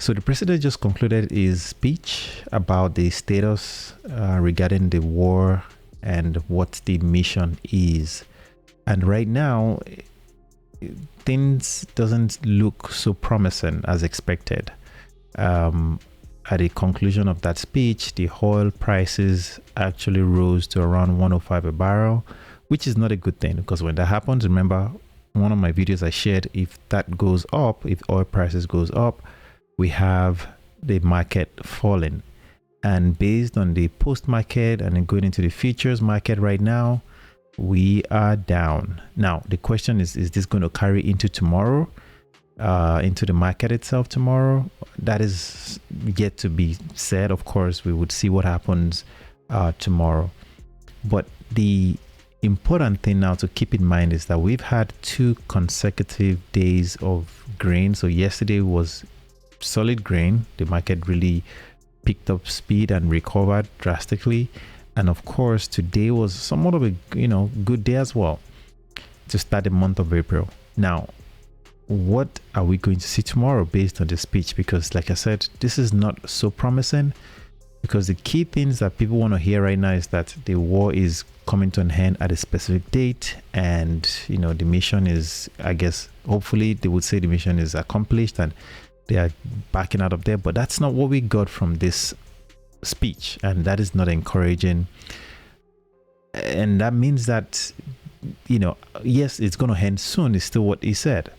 So the president just concluded his speech about the status regarding the war and what the mission is. And right now, things doesn't look so promising as expected. At the conclusion of that speech, the oil prices actually rose to around 105 a barrel, which is not a good thing, because when that happens, remember one of my videos I shared, if that goes up, if oil prices goes up, we have the market falling. And based on the post market and then going into the futures market right now, we are down. Now the question is this going to carry into tomorrow, into the market itself tomorrow? That is yet to be said. Of course, we would see what happens tomorrow. But the important thing now to keep in mind is that we've had 2 consecutive days of grain. So yesterday was solid grain. The market really picked up speed and recovered drastically. And of course, today was somewhat of a good day as well to start the month of April. Now, what are we going to see tomorrow based on the speech? Because like I said, this is not so promising, because the key things that people want to hear right now is that the war is coming to an end at a specific date, and the mission is, I guess, hopefully they would say the mission is accomplished and they are backing out of there. But that's not what we got from this speech, and that is not encouraging. And that means that yes, it's going to end soon, is still what he said.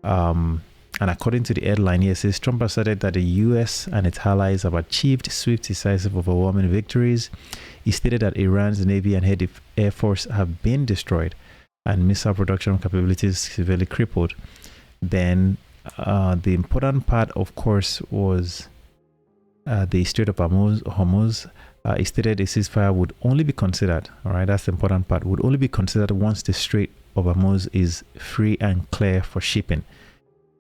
And according to the headline here, says Trump asserted that the US and its allies have achieved swift, decisive, overwhelming victories. He stated that Iran's Navy and Air Force have been destroyed and missile production capabilities severely crippled. Then the important part, of course, was the Strait of Hormuz. He stated a ceasefire would only be considered, all right, that's the important part, would only be considered once the Strait of Hormuz is free and clear for shipping.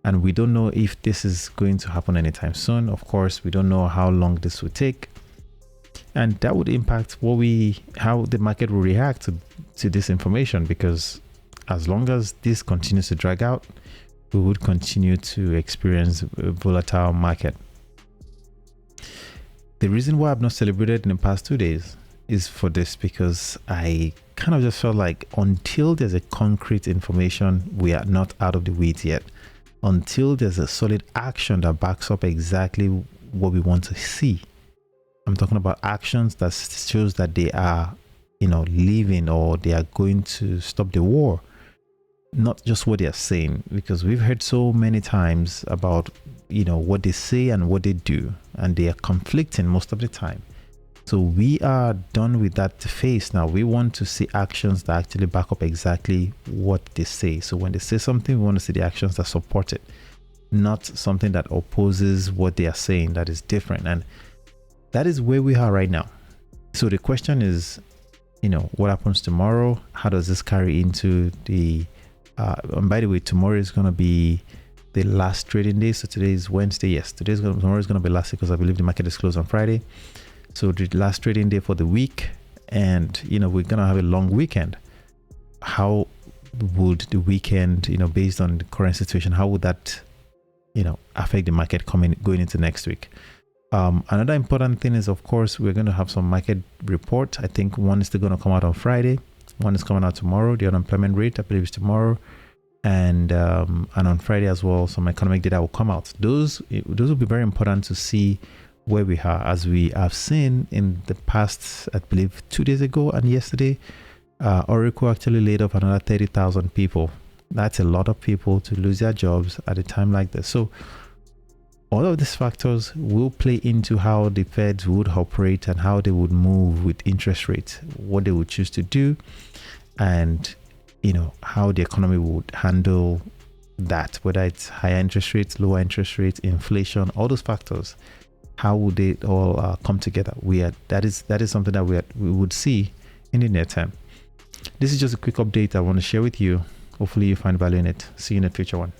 And we don't know if this is going to happen anytime soon. Of course, we don't know how long this will take. And that would impact how the market will react to this information, because as long as this continues to drag out, we would continue to experience a volatile market. The reason why I've not celebrated in the past 2 days is for this, because I kind of just felt like until there's a concrete information, we are not out of the weeds yet. Until there's a solid action that backs up exactly what we want to see. I'm talking about actions that shows that they are, leaving, or they are going to stop the war. Not just what they are saying, because we've heard so many times about, what they say and what they do, and they are conflicting most of the time. So we are done with that phase now. We want to see actions that actually back up exactly what they say. So when they say something, we want to see the actions that support it, not something that opposes what they are saying that is different. And that is where we are right now. So the question is, what happens tomorrow? How does this carry into the and by the way, tomorrow is going to be the last trading day. So today is Wednesday. Yes, tomorrow is going to be last, because I believe the market is closed on Friday. So the last trading day for the week, and we're going to have a long weekend. How would the weekend, based on the current situation, how would that, affect the market going into next week? Another important thing is, of course, we're going to have some market report. I think one is still going to come out on Friday. One is coming out tomorrow. The unemployment rate, I believe, is tomorrow, and on Friday as well, some economic data will come out. Those will be very important to see where we are, as we have seen in the past. I believe 2 days ago and yesterday, Oracle actually laid off another 30,000 people. That's a lot of people to lose their jobs at a time like this. So all of these factors will play into how the Feds would operate and how they would move with interest rates, what they would choose to do, and how the economy would handle that, whether it's higher interest rates, lower interest rates, inflation, all those factors. How would they all come together? That is something that we would see in the near term. This is just a quick update I want to share with you. Hopefully you find value in it. See you in a future one.